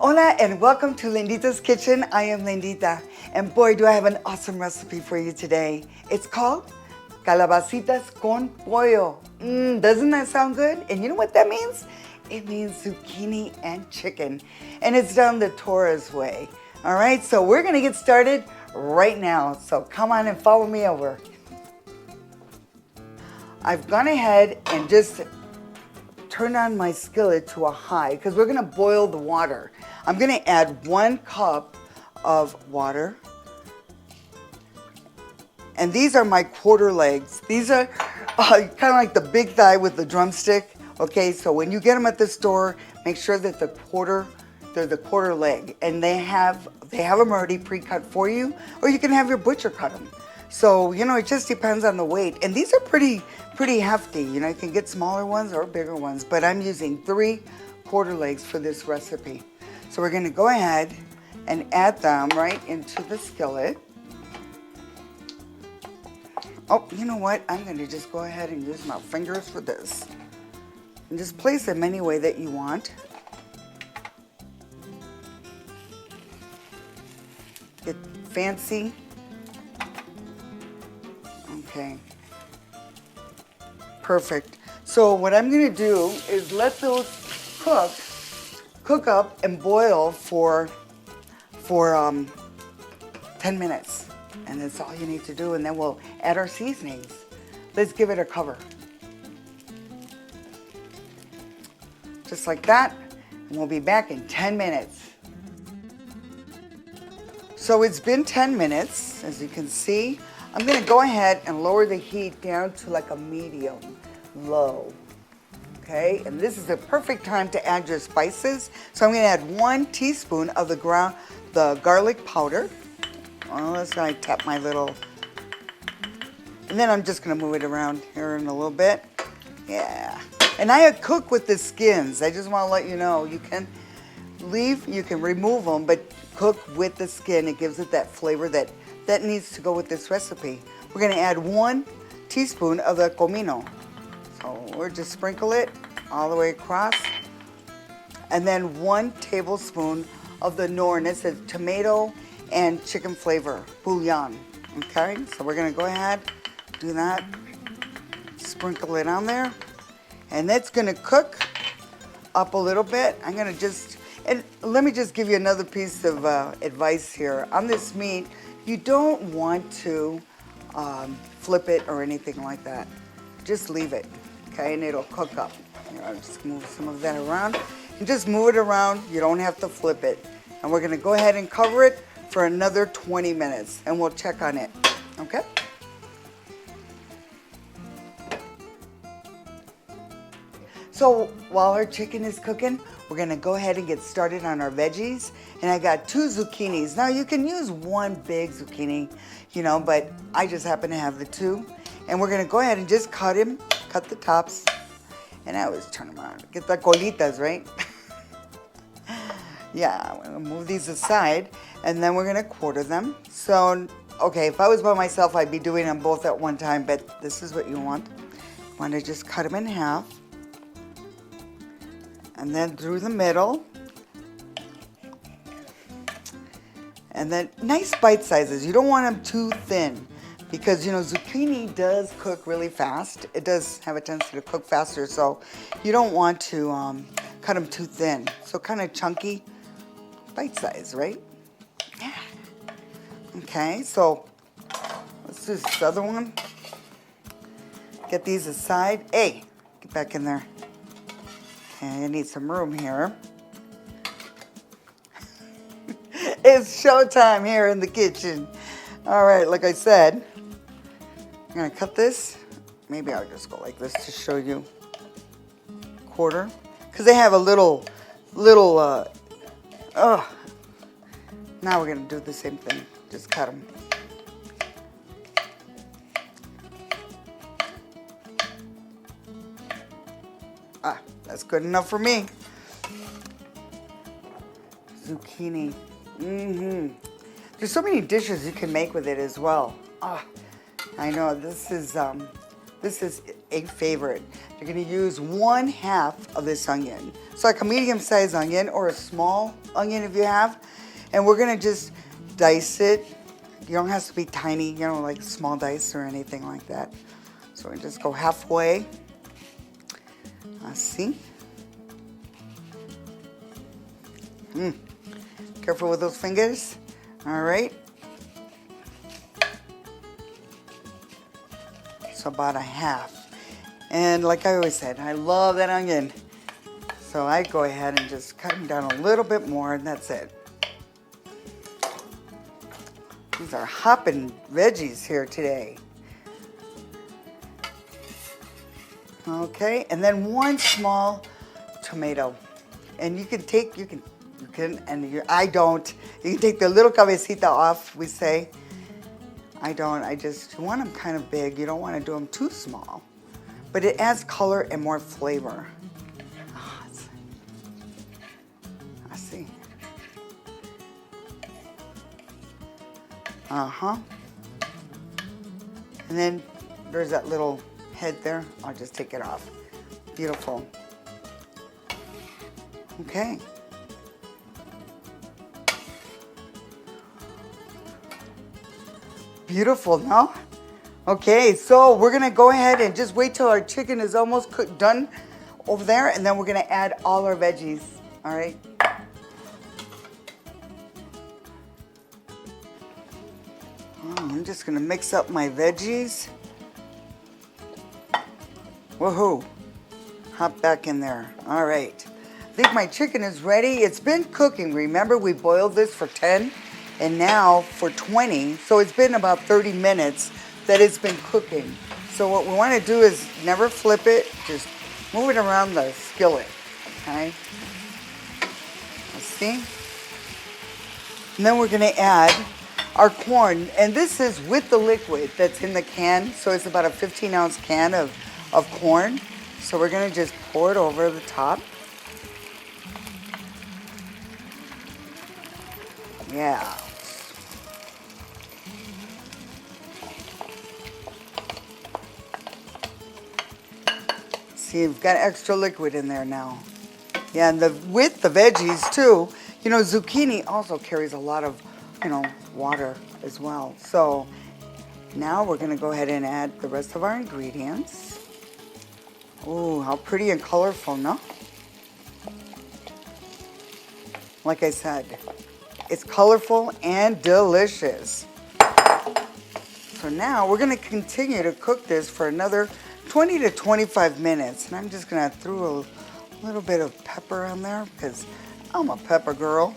Hola and welcome to Linditas Kitchen. I am Lindita, and boy, do I have an awesome recipe for you today. It's called Calabacitas con Pollo. Doesn't that sound good? And you know what that means? It means zucchini and chicken, and it's done the Torah's way. All right, so we're gonna get started right now. So come on and follow me over. I've gone ahead and just turn on my skillet to a high because we're gonna boil the water. I'm gonna add 1 cup of water. And these are my quarter legs. These are kind of like the big thigh with the drumstick. Okay, so when you get them at the store, make sure that they're the quarter leg. And they have them already pre-cut for you, or you can have your butcher cut them. So, you know, it just depends on the weight. And these are pretty hefty. You know, you can get smaller ones or bigger ones, but I'm using 3 quarter legs for this recipe. So we're gonna go ahead and add them right into the skillet. Oh, you know what? I'm gonna just go ahead and use my fingers for this. And just place them any way that you want. Get fancy. Okay. Perfect. So what I'm gonna do is let those cook up and boil for 10 minutes. And that's all you need to do, and then we'll add our seasonings. Let's give it a cover. Just like that, and we'll be back in 10 minutes. So it's been 10 minutes, as you can see. I'm gonna go ahead and lower the heat down to like a medium low. Okay, and this is the perfect time to add your spices. So I'm gonna add 1 teaspoon of the garlic powder. Oh, let's go tap my little, and then I'm just gonna move it around here in a little bit. Yeah, and I cook with the skins. I just wanna let you know, you can remove them, but cook with the skin. It gives it that flavor that needs to go with this recipe. We're gonna add 1 teaspoon of the comino. So we'll just sprinkle it all the way across. And then 1 tablespoon of the nor, and it's a tomato and chicken flavor, bouillon. Okay, so we're gonna go ahead, do that, sprinkle it on there, and that's gonna cook up a little bit. And let me just give you another piece of advice here. On this meat, you don't want to flip it or anything like that. Just leave it, okay, and it'll cook up. You know, just move some of that around. And just move it around, you don't have to flip it. And we're gonna go ahead and cover it for another 20 minutes, and we'll check on it, okay? So while our chicken is cooking, we're gonna go ahead and get started on our veggies. And I got 2 zucchinis. Now you can use 1 big zucchini, you know, but I just happen to have the 2. And we're gonna go ahead and just cut the tops. And I always turn them around, get the colitas, right? Yeah, I'm gonna move these aside, and then we're gonna quarter them. So, okay, if I was by myself, I'd be doing them both at one time, but this is what you want. You wanna just cut them in half. And then through the middle. And then nice bite sizes. You don't want them too thin because, you know, zucchini does cook really fast. It does have a tendency to cook faster, so you don't want to cut them too thin. So kind of chunky bite size, right? Yeah. Okay, so let's do this other one. Get these aside. Hey, get back in there. Okay, I need some room here. It's showtime here in the kitchen. All right, like I said, I'm gonna cut this. Maybe I'll just go like this to show you quarter. Because they have a little, now we're gonna do the same thing. Just cut them. That's good enough for me. Zucchini. There's so many dishes you can make with it as well. I know this is a favorite. You're gonna use 1/2 of this onion. So like a medium-sized onion or a small onion if you have. And we're gonna just dice it. You don't have to be tiny, you know, like small dice or anything like that. So we just go halfway. See? Careful with those fingers. All right. So about 1/2. And like I always said, I love that onion. So I go ahead and just cut them down a little bit more, and that's it. These are hopping veggies here today. Okay, and then 1 small tomato. And you can take, I don't. You can take the little cabecita off, we say. I don't, you want them kind of big. You don't want to do them too small. But it adds color and more flavor. Oh, I see. And then there's that little head there. I'll just take it off. Beautiful. Okay. Beautiful, no? Okay, so we're gonna go ahead and just wait till our chicken is almost cooked, done over there, and then we're gonna add all our veggies, all right? I'm just gonna mix up my veggies. Woohoo! Hop back in there. All right. I think my chicken is ready. It's been cooking. Remember, we boiled this for 10 and now for 20. So it's been about 30 minutes that it's been cooking. So what we want to do is never flip it. Just move it around the skillet. Okay? Let's see. And then we're going to add our corn. And this is with the liquid that's in the can. So it's about a 15-ounce can of corn. So we're gonna just pour it over the top. Yeah. See, you've got extra liquid in there now. Yeah, and with the veggies too, you know, zucchini also carries a lot of, you know, water as well. So now we're gonna go ahead and add the rest of our ingredients. Oh, how pretty and colorful, no? Like I said, it's colorful and delicious. So now we're gonna continue to cook this for another 20 to 25 minutes. And I'm just gonna throw a little bit of pepper on there because I'm a pepper girl,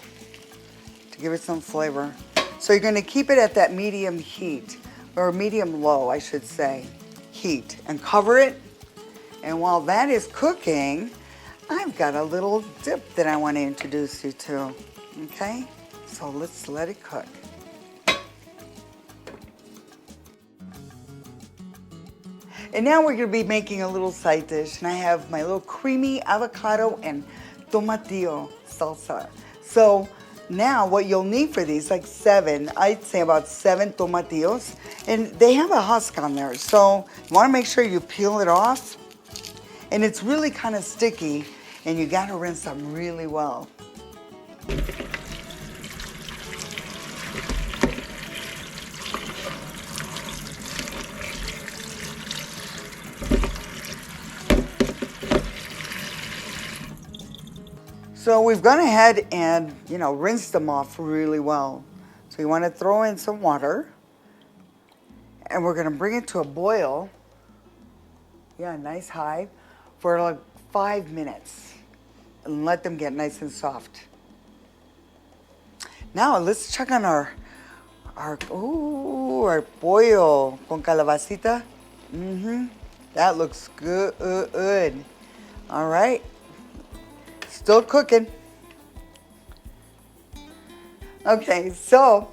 to give it some flavor. So you're gonna keep it at that medium heat, or medium low, I should say, heat, and cover it. And while that is cooking, I've got a little dip that I want to introduce you to, okay? So let's let it cook. And now we're gonna be making a little side dish, and I have my little creamy avocado and tomatillo salsa. So now what you'll need for these, like 7, I'd say about 7 tomatillos, and they have a husk on there. So you wanna make sure you peel it off. And it's really kind of sticky, and you gotta rinse them really well. So we've gone ahead and, you know, rinsed them off really well. So you wanna throw in some water, and we're gonna bring it to a boil. Yeah, nice high. For like 5 minutes and let them get nice and soft. Now let's check on our pollo con calabacita. That looks good. All right, still cooking. Okay, so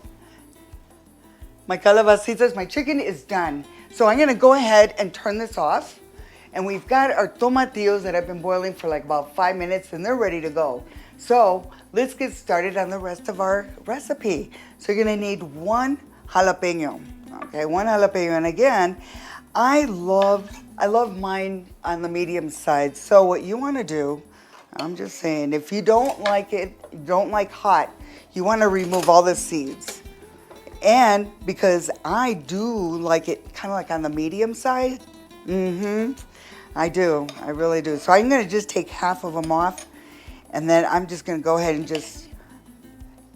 my calabacitas, my chicken is done. So I'm gonna go ahead and turn this off. And we've got our tomatillos that have been boiling for like about 5 minutes, and they're ready to go. So let's get started on the rest of our recipe. So you're gonna need 1 jalapeno, okay, 1 jalapeno. And again, I love mine on the medium side. So what you want to do, I'm just saying, if you don't like it, you don't like hot, you want to remove all the seeds. And because I do like it kind of like on the medium side, I do, I really do. So I'm going to just take half of them off, and then I'm just going to go ahead and just,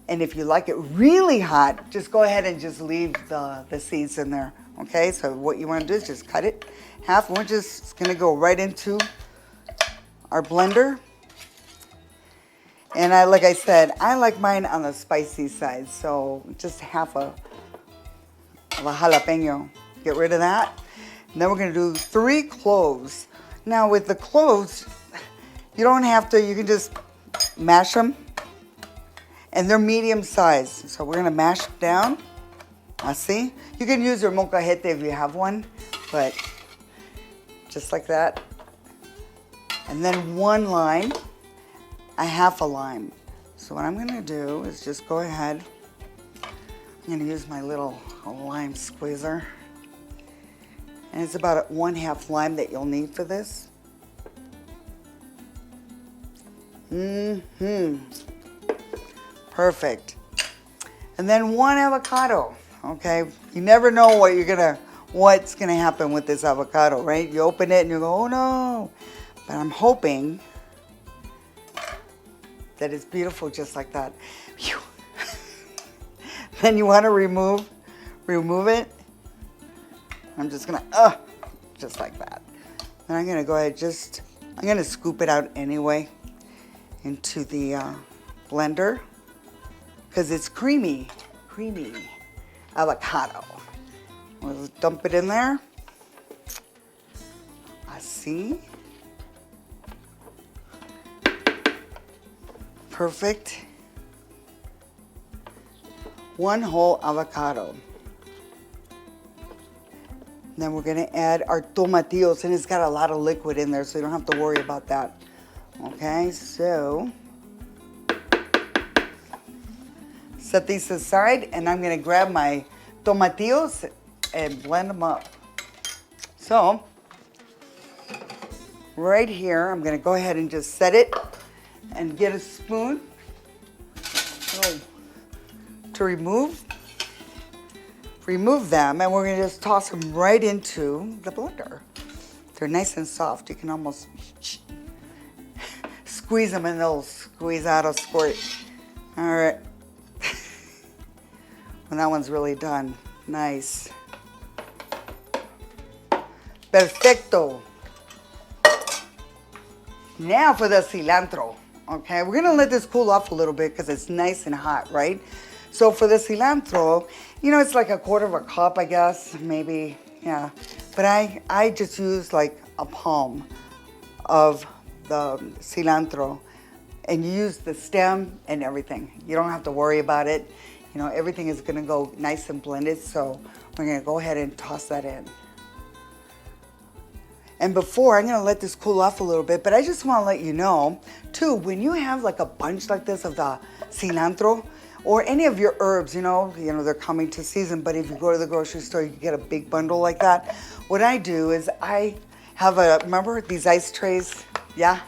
and if you like it really hot, just go ahead and just leave the seeds in there. Okay, so what you want to do is just cut it half. We're just going to go right into our blender. And like I said, I like mine on the spicy side, so just half of a jalapeno. Get rid of that. And then we're going to do 3 cloves. Now with the cloves, you don't have to, you can just mash them. And they're medium size, so we're going to mash them down. See? You can use your molcajete if you have one, but just like that. And then 1 lime, a half a lime. So what I'm gonna do is just go ahead. I'm gonna use my little lime squeezer. And it's about 1/2 lime that you'll need for this. Perfect. And then 1 avocado. Okay, you never know what's gonna happen with this avocado, right? You open it and you go, oh no. But I'm hoping that it's beautiful just like that. Phew. Then you want to remove it. I'm just gonna, just like that. Then I'm gonna go ahead, I'm gonna scoop it out anyway into the blender because it's creamy avocado. We'll dump it in there. See? Perfect. 1 whole avocado. Then we're gonna add our tomatillos, and it's got a lot of liquid in there, so you don't have to worry about that. Okay, so set these aside, and I'm gonna grab my tomatillos and blend them up. So, right here, I'm gonna go ahead and just set it and get a spoon to remove them, and we're gonna just toss them right into the blender. They're nice and soft. You can almost squeeze them and they'll squeeze out a squirt. All right. When that one's really done. Nice. Perfecto. Now for the cilantro. Okay, we're gonna let this cool off a little bit because it's nice and hot, right? So for the cilantro, it's like 1/4 cup, I guess, maybe, yeah. But I just use like a palm of the cilantro, and you use the stem and everything. You don't have to worry about it. Everything is gonna go nice and blended, so we're gonna go ahead and toss that in. And before, I'm gonna let this cool off a little bit, but I just wanna let you know, too, when you have like a bunch like this of the cilantro, or any of your herbs, they're coming to season, but if you go to the grocery store, you can get a big bundle like that. What I do is I have remember these ice trays? Yeah?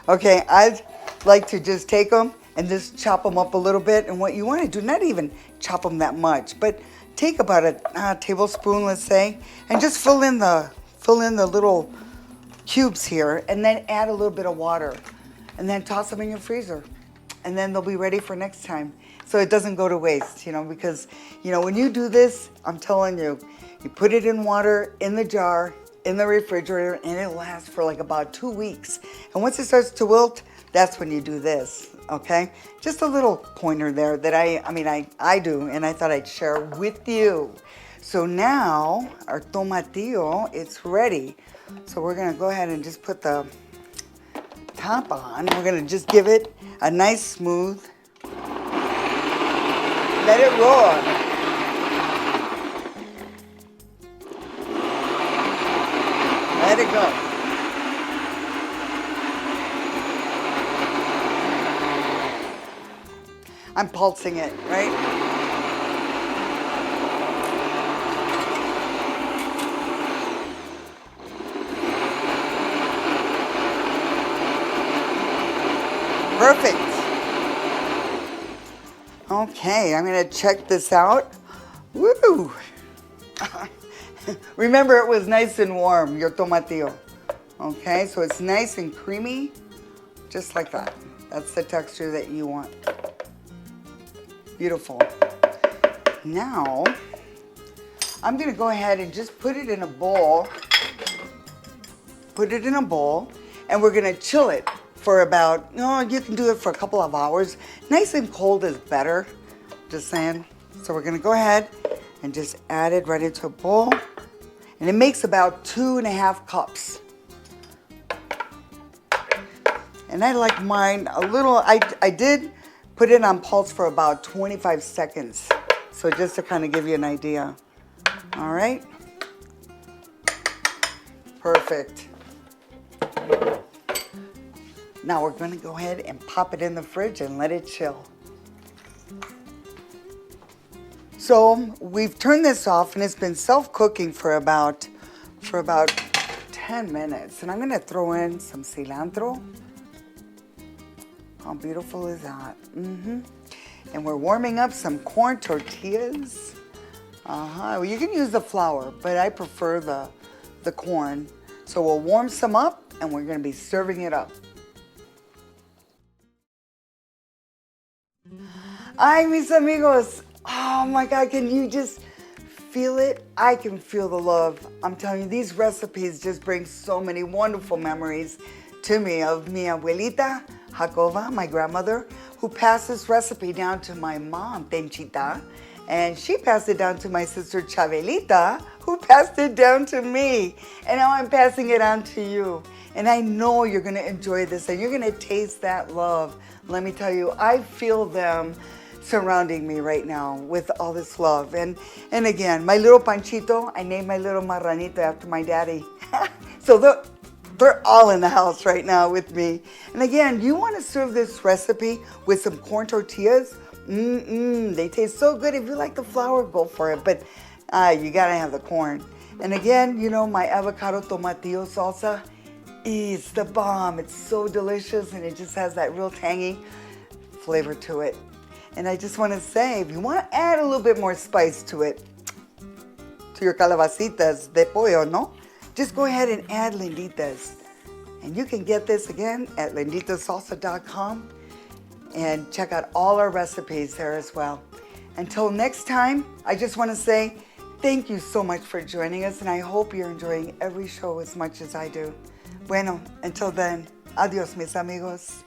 Okay, I like to just take them and just chop them up a little bit. And what you wanna do, not even chop them that much, but take about a tablespoon, let's say, and just fill in the little cubes here, and then add a little bit of water, and then toss them in your freezer, and then they'll be ready for next time. So it doesn't go to waste, because, when you do this, I'm telling you, you put it in water, in the jar, in the refrigerator, and it lasts for like about 2 weeks. And once it starts to wilt, that's when you do this, okay? Just a little pointer there that I do, and I thought I'd share with you. So now our tomatillo, it's ready. So we're gonna go ahead and just put the top on. We're gonna just give it a nice smooth, let it roar. Let it go. I'm pulsing it, right? Perfect. Okay, I'm gonna check this out. Woo! Remember, it was nice and warm, your tomatillo. Okay, so it's nice and creamy, just like that. That's the texture that you want. Beautiful. Now, I'm gonna go ahead and just put it in a bowl. Put it in a bowl, and we're gonna chill it for about, you can do it for a couple of hours. Nice and cold is better, just saying. So we're gonna go ahead and just add it right into a bowl. And it makes about 2.5 cups. And I like mine a little, I did put it on pulse for about 25 seconds. So just to kind of give you an idea. All right. Perfect. Now we're gonna go ahead and pop it in the fridge and let it chill. So we've turned this off and it's been self-cooking for about 10 minutes. And I'm gonna throw in some cilantro. How beautiful is that? And we're warming up some corn tortillas. Well, you can use the flour, but I prefer the corn. So we'll warm some up and we're gonna be serving it up. Ay, mis amigos. Oh my God, can you just feel it? I can feel the love. I'm telling you, these recipes just bring so many wonderful memories to me of mi abuelita, Jacoba, my grandmother, who passed this recipe down to my mom, Tenchita, and she passed it down to my sister, Chabelita, who passed it down to me. And now I'm passing it on to you. And I know you're gonna enjoy this and you're gonna taste that love. Let me tell you, I feel them surrounding me right now with all this love. And again, my little Panchito, I named my little marranito after my daddy. So they're all in the house right now with me. And again, you want to serve this recipe with some corn tortillas? They taste so good. If you like the flour, go for it. But you gotta have the corn. And again, you know, my avocado tomatillo salsa is the bomb. It's so delicious and it just has that real tangy flavor to it. And I just want to say, if you want to add a little bit more spice to it, to your calabacitas de pollo, no? Just go ahead and add Linditas. And you can get this again at linditasalsa.com and check out all our recipes there as well. Until next time, I just want to say thank you so much for joining us, and I hope you're enjoying every show as much as I do. Bueno, until then, adios mis amigos.